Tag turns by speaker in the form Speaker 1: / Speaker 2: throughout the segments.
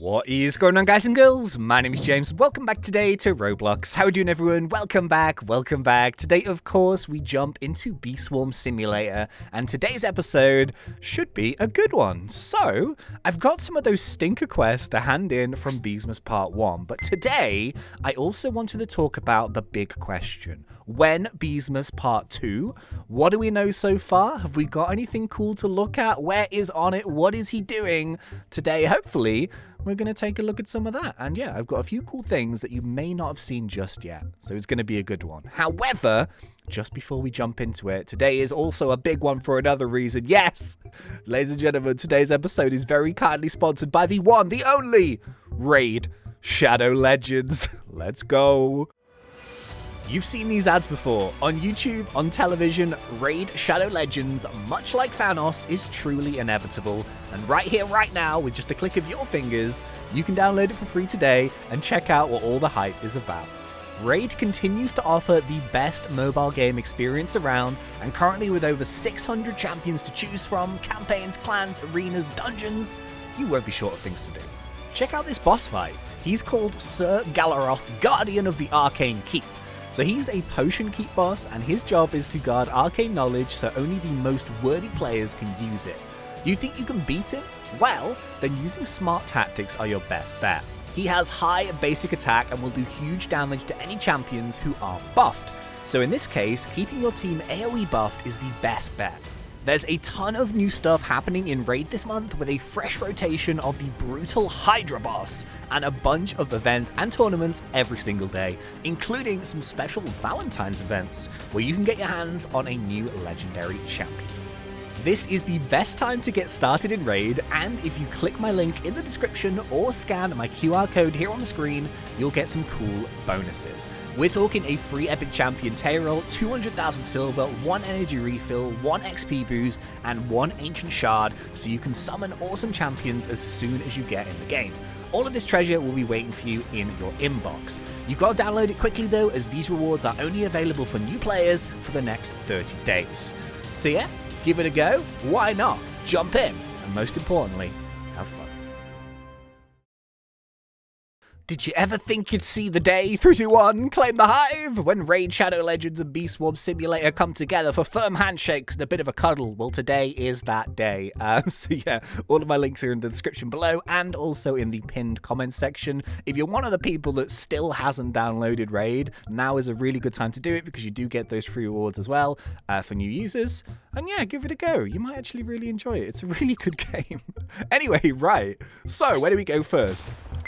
Speaker 1: What is going on, guys and girls? My name is James. Welcome back today to Roblox. How are you doing, everyone? Welcome back. Welcome back. Today, of course, we jump into Bee Swarm Simulator, and today's episode should be a good one. So, I've got some of those stinker quests to hand in from Beesmas Part 1, but today, I also wanted to talk about the big question. When Beesmas Part 2? What do we know so far? Have we got anything cool to look at? Where is On It? What is he doing? Today, hopefully, we're going to take a look at some of that. And yeah, I've got a few cool things that you may not have seen just yet. So it's going to be a good one. However, just before we jump into it, today is also a big one for another reason. Yes, ladies and gentlemen, today's episode is very kindly sponsored by the one, the only Raid Shadow Legends. Let's go. You've seen these ads before. On YouTube, on television, Raid Shadow Legends, much like Thanos, is truly inevitable. And right here, right now, with just a click of your fingers, you can download it for free today and check out what all the hype is about. Raid continues to offer the best mobile game experience around, and currently with over 600 champions to choose from, campaigns, clans, arenas, dungeons, you won't be short of things to do. Check out this boss fight. He's called Sir Galaroth, Guardian of the Arcane Keep. So he's a potion keep boss, and his job is to guard arcane knowledge so only the most worthy players can use it. You think you can beat him? Well, then using smart tactics are your best bet. He has high basic attack and will do huge damage to any champions who are buffed. So in this case, keeping your team AoE buffed is the best bet. There's a ton of new stuff happening in Raid this month with a fresh rotation of the brutal Hydra boss and a bunch of events and tournaments every single day, including some special Valentine's events where you can get your hands on a new legendary champion. This is the best time to get started in Raid, and if you click my link in the description or scan my QR code here on the screen, you'll get some cool bonuses. We're talking a free epic champion Tayrel, 200,000 silver, 1 energy refill, 1 XP boost, and 1 ancient shard, so you can summon awesome champions as soon as you get in the game. All of this treasure will be waiting for you in your inbox. You've got to download it quickly though, as these rewards are only available for new players for the next 30 days. So yeah, give it a go. Why not? Jump in, and most importantly, have fun. Did you ever think you'd see the day 3, 2, 1, claim the hive? When Raid Shadow Legends and Bee Swarm Simulator come together for firm handshakes and a bit of a cuddle? Well, today is that day. So yeah, all of my links are in the description below and also in the pinned comments section. If you're one of the people that still hasn't downloaded Raid, now is a really good time to do it because you do get those free rewards as well for new users. And yeah, give it a go. You might actually really enjoy it. It's a really good game. Anyway, right. So where do we go first?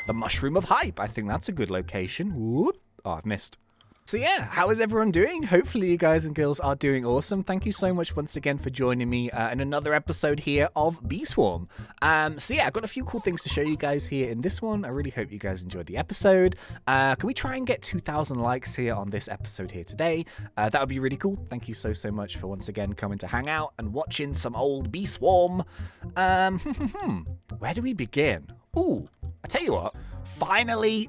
Speaker 1: The Mushroom of Hype. I think that's a good location. Whoop. Oh, I've missed. So yeah, how is everyone doing? Hopefully you guys and girls are doing awesome. Thank you so much once again for joining me in another episode here of Bee Swarm. So yeah, I've got a few cool things to show you guys here in this one. I really hope you guys enjoyed the episode. Can we try and get 2,000 likes here on this episode here today? That would be really cool. Thank you so much for once again coming to hang out and watching some old Bee Swarm. Where do we begin? Ooh, I tell you what. Finally,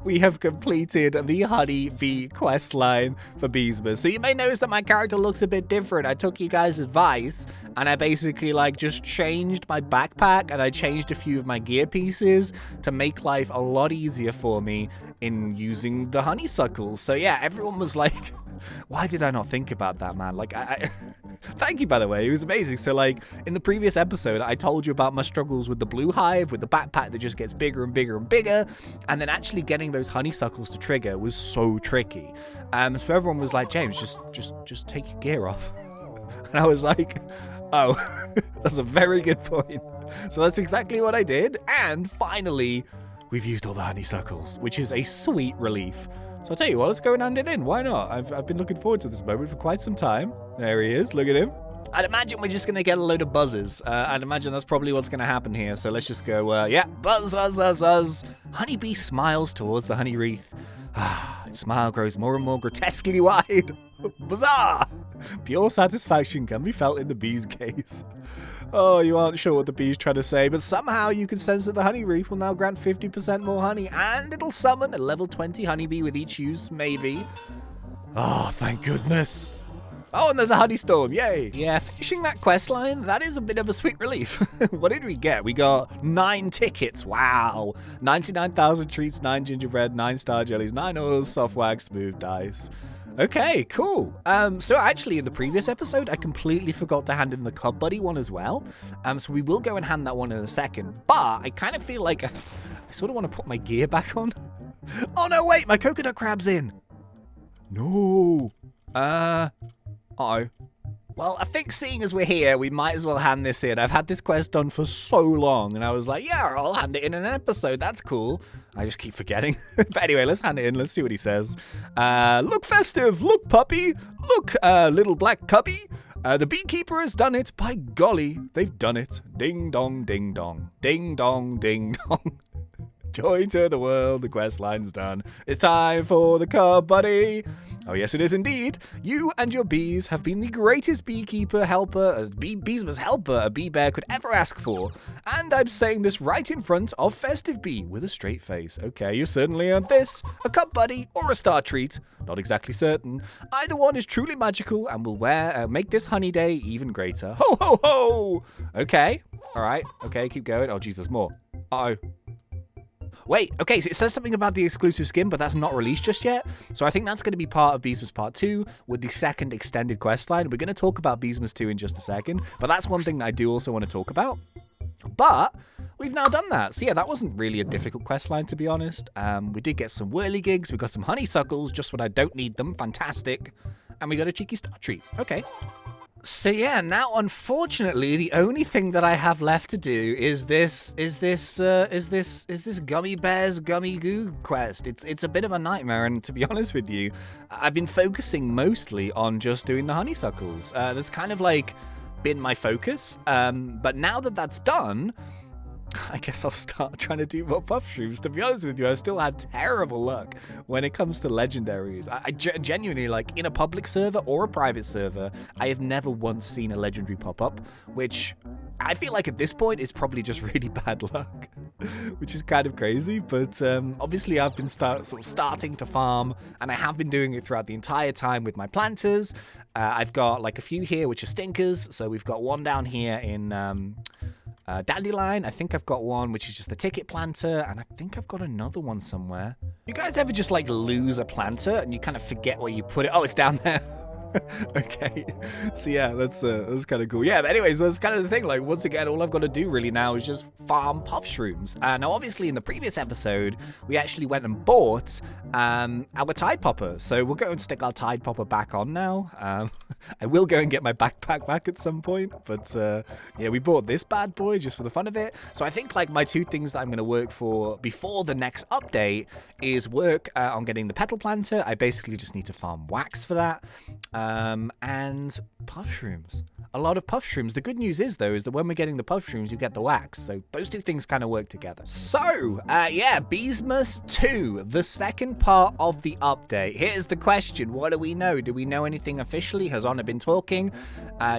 Speaker 1: we have completed the Honeybee quest line for Beesmas. So you may notice that my character looks a bit different. I took you guys' advice and I basically just changed my backpack and I changed a few of my gear pieces to make life a lot easier for me in using the honeysuckles. So yeah, everyone was like, why did I not think about that, man? Thank you, by the way. It was amazing. So, in the previous episode, I told you about my struggles with the blue hive, with the backpack that just gets bigger and bigger and bigger. And then actually getting those honeysuckles to trigger was so tricky. So everyone was like, James, just take your gear off. And I was like, oh, that's a very good point. So that's exactly what I did. And finally, we've used all the honeysuckles, which is a sweet relief. So I'll tell you what, let's go and hand it in. Why not? I've been looking forward to this moment for quite some time. There he is. Look at him. I'd imagine we're just going to get a load of buzzers. I'd imagine that's probably what's going to happen here. So let's just go, yeah, buzz, buzz, buzz, buzz. Honeybee smiles towards the honey wreath. Its smile grows more and more grotesquely wide. Bizarre! Pure satisfaction can be felt in the bee's gaze. Oh, you aren't sure what the bee's trying to say, but somehow you can sense that the honey wreath will now grant 50% more honey, and it'll summon a level 20 honeybee with each use, maybe. Oh, thank goodness. Oh, and there's a honey storm. Yay. Yeah, finishing that quest line, that is a bit of a sweet relief. What did we get? We got 9 tickets. Wow. 99,000 treats, 9 gingerbread, 9 star jellies, 9 oils, soft wax, smooth dice. Okay, cool. So actually in the previous episode, I completely forgot to hand in the Cub Buddy one as well. So we will go and hand that one in a second. But I kind of feel like I sort of want to put my gear back on. Oh no, wait, my coconut crab's in. No. Uh-oh. Well, I think seeing as we're here, we might as well hand this in. I've had this quest done for so long, and I was like, yeah, I'll hand it in an episode. That's cool. I just keep forgetting. But anyway, let's hand it in. Let's see what he says. Look festive. Look, puppy. Look, little black cubby. The beekeeper has done it. By golly, they've done it. Ding dong, ding dong. Ding dong, ding dong. Joy to the world, the quest line's done. It's time for the Cub Buddy. Oh yes, it is indeed. You and your bees have been the greatest beekeeper helper, Beesmas helper a bee bear could ever ask for. And I'm saying this right in front of Festive Bee with a straight face. Okay, you certainly earned this. A Cub Buddy or a star treat. Not exactly certain. Either one is truly magical and will make this Honeyday even greater. Ho, ho, ho! Okay, all right. Okay, keep going. Oh, geez, there's more. Uh-oh. Wait, okay, so it says something about the exclusive skin, but that's not released just yet. So I think that's going to be part of Beesmas Part 2 with the second extended quest line. We're going to talk about Beesmas 2 in just a second, but that's one thing that I do also want to talk about. But we've now done that. So yeah, that wasn't really a difficult quest line, to be honest. We did get some whirligigs. We got some honeysuckles, just when I don't need them. Fantastic. And we got a cheeky star treat. Okay. So yeah, now unfortunately the only thing that I have left to do is this gummy bears gummy goo quest. It's a bit of a nightmare, and to be honest with you, I've been focusing mostly on just doing the honeysuckles. That's kind of like been my focus. But now that that's done, I guess I'll start trying to do more puff shrooms. To be honest with you, I've still had terrible luck when it comes to legendaries. I genuinely, like, in a public server or a private server, I have never once seen a legendary pop up, which I feel like at this point is probably just really bad luck, which is kind of crazy. But obviously I've been starting to farm, and I have been doing it throughout the entire time with my planters. I've got like a few here which are stinkers. So we've got one down here in Dandelion. I think I've got one which is just the ticket planter, and I think I've got another one somewhere. You guys ever just like lose a planter and you kind of forget where you put it? Oh, it's down there. Okay, so yeah, that's kind of cool. Yeah, but anyways, that's kind of the thing. Like, once again, all I've got to do really now is just farm puff shrooms. Now, obviously, in the previous episode, we actually went and bought our Tide Popper. So we'll go and stick our Tide Popper back on now. I will go and get my backpack back at some point, but yeah, we bought this bad boy just for the fun of it. So I think like my two things that I'm going to work for before the next update is work on getting the petal planter. I basically just need to farm wax for that. And puff shrooms. A lot of puff shrooms. The good news is, though, is that when we're getting the puff shrooms, you get the wax. So those two things kind of work together. So, yeah, Beesmas 2, the second part of the update. Here's the question. What do we know? Do we know anything officially? Has Honor been talking?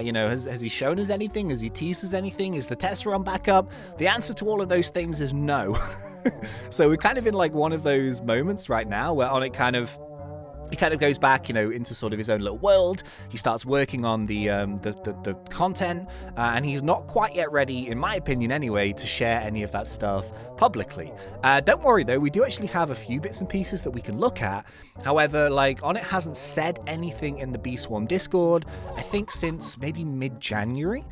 Speaker 1: You know, has he shown us anything? Has he teased us anything? Is the test run back up? The answer to all of those things is no. So we're kind of in like one of those moments right now where Honor he kind of goes back, you know, into sort of his own little world. He starts working on the content, and he's not quite yet ready, in my opinion anyway, to share any of that stuff publicly. Don't worry though, we do actually have a few bits and pieces that we can look at. However, like, Onnit hasn't said anything in the Bee Swarm Discord, I think since maybe mid-January.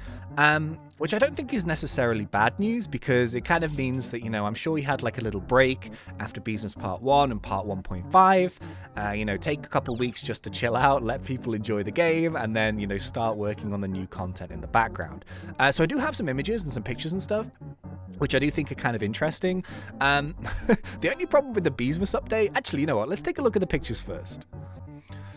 Speaker 1: Which I don't think is necessarily bad news, because it kind of means that, you know, I'm sure he had like a little break after Beesmas Part 1 and Part 1.5, you know, take a couple weeks just to chill out, let people enjoy the game, and then, you know, start working on the new content in the background. So I do have some images and some pictures and stuff, which I do think are kind of interesting. The only problem with the Beesmas update, actually, you know what, let's take a look at the pictures first.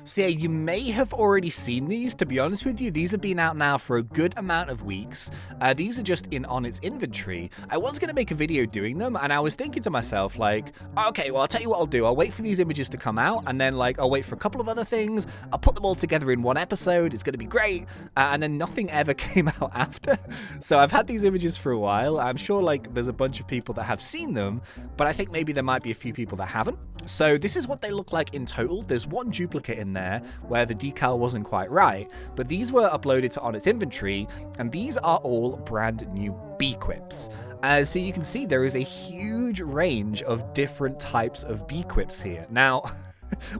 Speaker 1: So yeah, you may have already seen these. To be honest with you, these have been out now for a good amount of weeks. These are just in Onnit's inventory. I was going to make a video doing them, and I was thinking to myself, like, okay, well, I'll tell you what I'll do. I'll wait for these images to come out, and then, like, I'll wait for a couple of other things. I'll put them all together in one episode. It's going to be great. And then nothing ever came out after. So I've had these images for a while. I'm sure, like, there's a bunch of people that have seen them, but I think maybe there might be a few people that haven't. So this is what they look like in total. There's one duplicate in there where the decal wasn't quite right, but these were uploaded to Onnit's inventory, and these are all brand new Beequips. So you can see there is a huge range of different types of Beequips here. Now,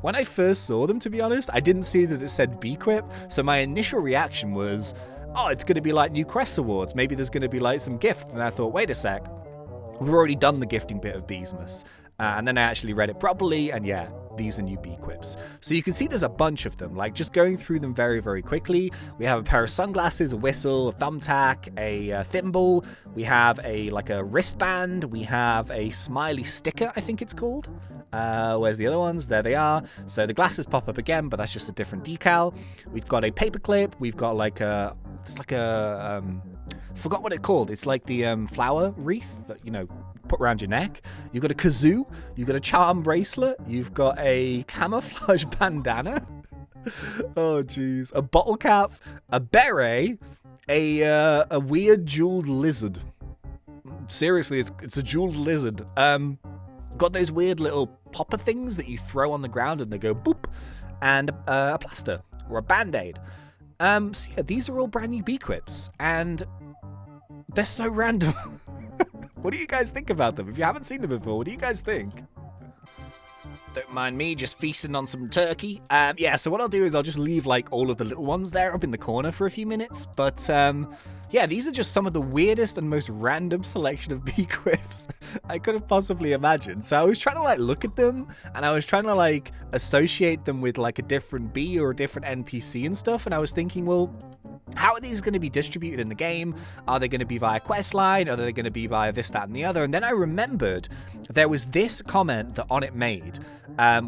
Speaker 1: when I first saw them, to be honest, I didn't see that it said Beequip, so my initial reaction was, oh, it's going to be like new quest awards. Maybe there's going to be like some gifts. And I thought, wait a sec, we've already done the gifting bit of Beesmas. And then I actually read it properly, and yeah, these are new Beequips. So you can see there's a bunch of them, like just going through them very, very quickly. We have a pair of sunglasses, a whistle, a thumbtack, a thimble. We have a wristband. We have a smiley sticker, I think it's called. Where's the other ones? There they are. So the glasses pop up again, but that's just a different decal. We've got a paperclip. We've got forgot what it's called. It's like the flower wreath that, put around your neck. You've got a kazoo. You've got a charm bracelet. You've got a camouflage bandana. Oh, jeez. A bottle cap. A beret. A weird jeweled lizard. Seriously, it's a jeweled lizard. Got those weird little popper things that you throw on the ground and they go boop. And a plaster or a band-aid. So yeah, these are all brand new Beequips. And they're so random. What do you guys think about them? If you haven't seen them before, what do you guys think? Don't mind me just feasting on some turkey. Yeah, so what I'll do is I'll just leave like all of the little ones there up in the corner for a few minutes. But yeah, these are just some of the weirdest and most random selection of Beequips I could have possibly imagined. So I was trying to like look at them, and I was trying to like associate them with like a different bee or a different NPC and stuff. And I was thinking, well, how are these going to be distributed in the game? Are they going to be via questline? Are they going to be via this, that, and the other? And then I remembered there was this comment that Onnit made,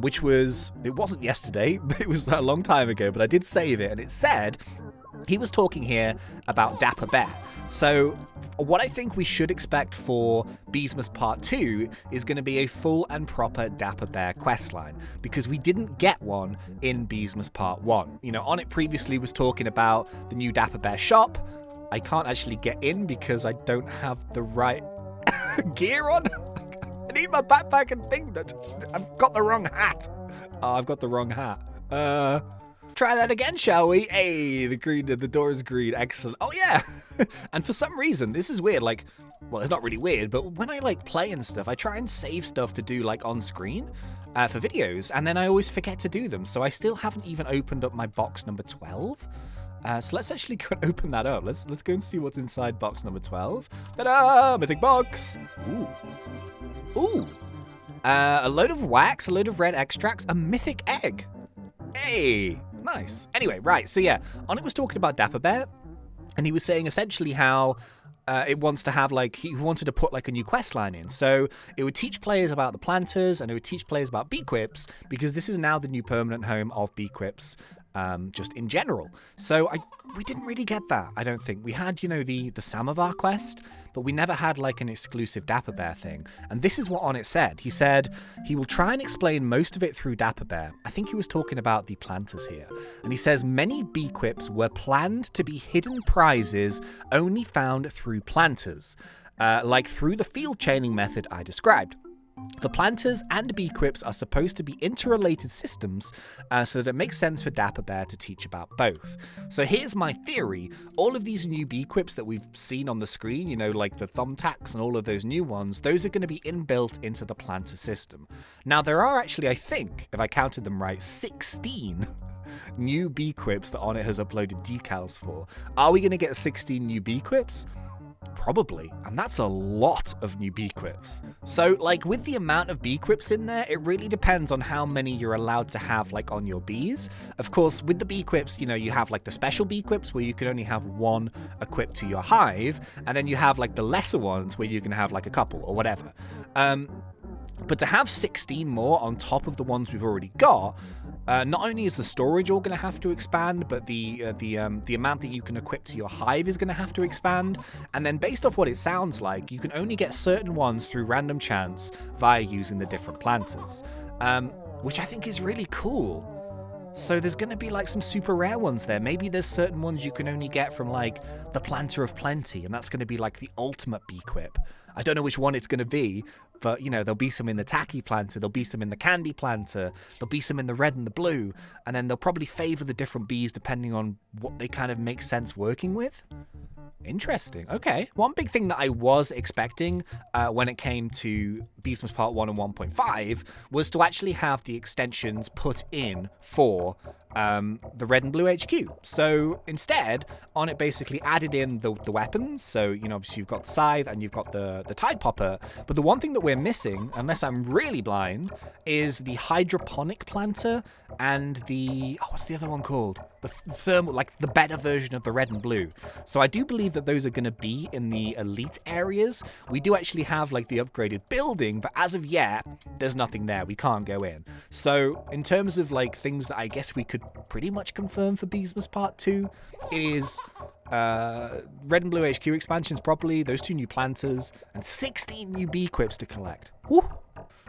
Speaker 1: which was, it wasn't yesterday, but it was a long time ago, but I did save it. And it said, he was talking here about Dapper Bear. So what I think we should expect for Beesmas Part 2 is going to be a full and proper Dapper Bear questline, because we didn't get one in Beesmas Part 1. Onnit previously was talking about the new Dapper Bear shop. I can't actually get in because I don't have the right gear on. I need my backpack and thing. I've got the wrong hat. Oh, I've got the wrong hat. Try that again, shall we? Hey, the door is green. Excellent. Oh, yeah. And for some reason, this is weird. Like, well, it's not really weird, but when I like play and stuff, I try and save stuff to do like on screen for videos, and then I always forget to do them. So I still haven't even opened up my box number 12. So let's actually go and open that up. Let's go and see what's inside box number 12. Ta-da! Mythic box. Ooh. A load of wax, a load of red extracts, a mythic egg. Hey, nice. Anyway, right, so yeah, Onnit was talking about Dapper Bear, and he was saying essentially how it wants to have, like, he wanted to put, like, a new quest line in. So it would teach players about the planters, and it would teach players about Beequips, because this is now the new permanent home of Beequips, just in general. So we didn't really get that, I don't think. We had, the Samovar quest, but we never had, like, an exclusive Dapper Bear thing. And this is what Onnit said. He said he will try and explain most of it through Dapper Bear. I think he was talking about the planters here. And he says many Beequips were planned to be hidden prizes only found through planters, like through the field chaining method I described. The planters and Beequips are supposed to be interrelated systems, so that it makes sense for Dapper Bear to teach about both. So here's my theory. All of these new Beequips that we've seen on the screen, like the thumbtacks and all of those new ones, those are going to be inbuilt into the planter system. Now, there are actually, I think, if I counted them right, 16 new Beequips that Onnit has uploaded decals for. Are we going to get 16 new Beequips? Probably, and that's a lot of new Beequips. So, like, with the amount of Beequips in there, it really depends on how many you're allowed to have, like, on your bees. Of course, with the Beequips, you have, like, the special Beequips where you can only have one equipped to your hive, and then you have, like, the lesser ones where you can have, like, a couple or whatever. But to have 16 more on top of the ones we've already got, not only is the storage all going to have to expand, but the amount that you can equip to your hive is going to have to expand. And then based off what it sounds like, you can only get certain ones through random chance via using the different planters, which I think is really cool. So there's going to be like some super rare ones there. Maybe there's certain ones you can only get from like the Planter of Plenty, and that's going to be like the ultimate Beequip. I don't know which one it's going to be, but, you know, there'll be some in the tacky planter, there'll be some in the candy planter, there'll be some in the red and the blue, and then they'll probably favor the different bees depending on what they kind of make sense working with. Interesting. Okay. One big thing that I was expecting when it came to Beesmas Part 1 and 1.5 was to actually have the extensions put in for the red and blue HQ. So instead, on it basically added in the weapons. So, you know, obviously you've got the scythe and you've got the Tide Popper. But the one thing that we're missing, unless I'm really blind, is the hydroponic planter and the... Oh, what's the other one called? The thermal, like the better version of the red and blue. So I do believe that those are going to be in the elite areas. We do actually have like the upgraded building, but as of yet, there's nothing there. We can't go in. So in terms of like things that I guess we could pretty much confirm for Beesmas Part 2, it is red and blue HQ expansions properly, those 2 new planters, and 16 new Beequips to collect. Woo!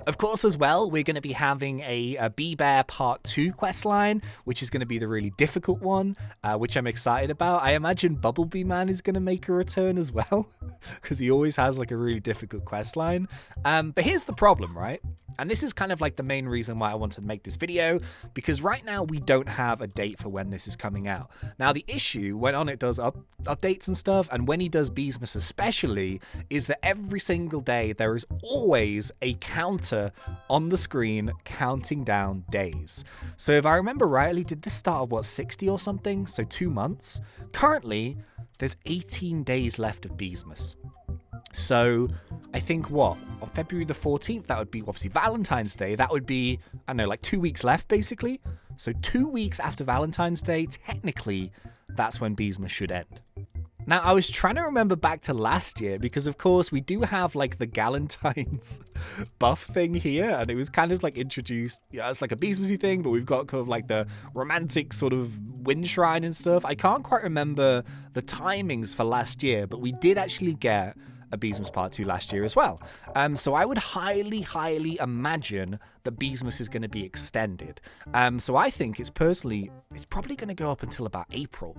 Speaker 1: Of course, as well, we're going to be having a Bee Bear Part 2 questline, which is going to be the really difficult one, which I'm excited about. I imagine Bumblebee Man is going to make a return as well, because he always has like a really difficult questline. But here's the problem, right? And this is kind of like the main reason why I wanted to make this video, because right now we don't have a date for when this is coming out. Now, the issue when On It does updates and stuff, and when he does Beesmas especially, is that every single day there is always a counter on the screen counting down days. So if I remember rightly, did this start at what, 60 or something? So 2 months. Currently, there's 18 days left of Beesmas. So I think what, on February the 14th, that would be obviously Valentine's Day. That would be, I don't know, like 2 weeks left basically. So 2 weeks after Valentine's Day, technically, that's when Beesmas should end. Now, I was trying to remember back to last year because, of course, we do have, like, the Galentine's buff thing here, and it was kind of, like, introduced, yeah, it's like a Beesmasy thing, but we've got kind of, like, the romantic sort of wind shrine and stuff. I can't quite remember the timings for last year, but we did actually get a Beesmas Part 2 last year as well. So I would highly imagine that Beesmas is going to be extended. So I think it's probably going to go up until about April,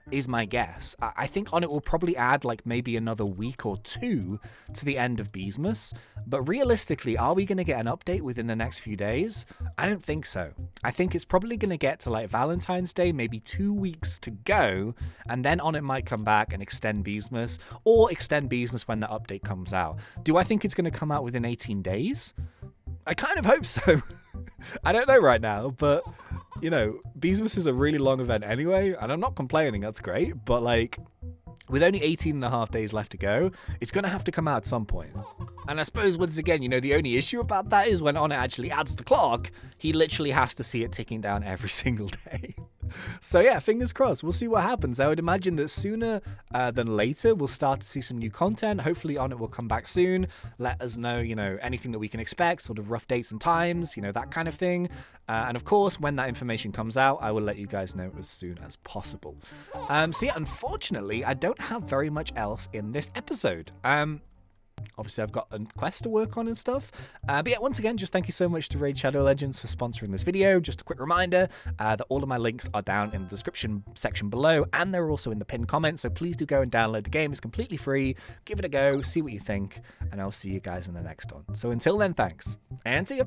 Speaker 1: is my guess. I think On It will probably add like maybe another week or 2 to the end of Beesmas, but realistically, are we going to get an update within the next few days? I don't think so. I think it's probably going to get to like Valentine's Day, maybe 2 weeks to go, and then On It might come back and extend Beesmas, or extend Beesmas when the update comes out. Do I think it's going to come out within 18 days? I kind of hope so. I don't know right now, but, you know, Beesmas is a really long event anyway, and I'm not complaining, that's great, but, like, with only 18.5 days left to go, it's going to have to come out at some point. And I suppose, once again, you know, the only issue about that is when On It actually adds the clock, he literally has to see it ticking down every single day. So yeah, fingers crossed. We'll see what happens. I would imagine that sooner than later, we'll start to see some new content. Hopefully On It will come back soon. Let us know, you know, anything that we can expect, sort of rough dates and times, you know, that kind of thing. And of course, when that information comes out, I will let you guys know as soon as possible. So yeah, unfortunately, I don't have very much else in this episode. Obviously, I've got a quest to work on and stuff. But yeah, once again, just thank you so much to Raid Shadow Legends for sponsoring this video. Just a quick reminder that all of my links are down in the description section below, and they're also in the pinned comments. So please do go and download the game. It's completely free. Give it a go, see what you think, and I'll see you guys in the next one. So until then, thanks, and see ya.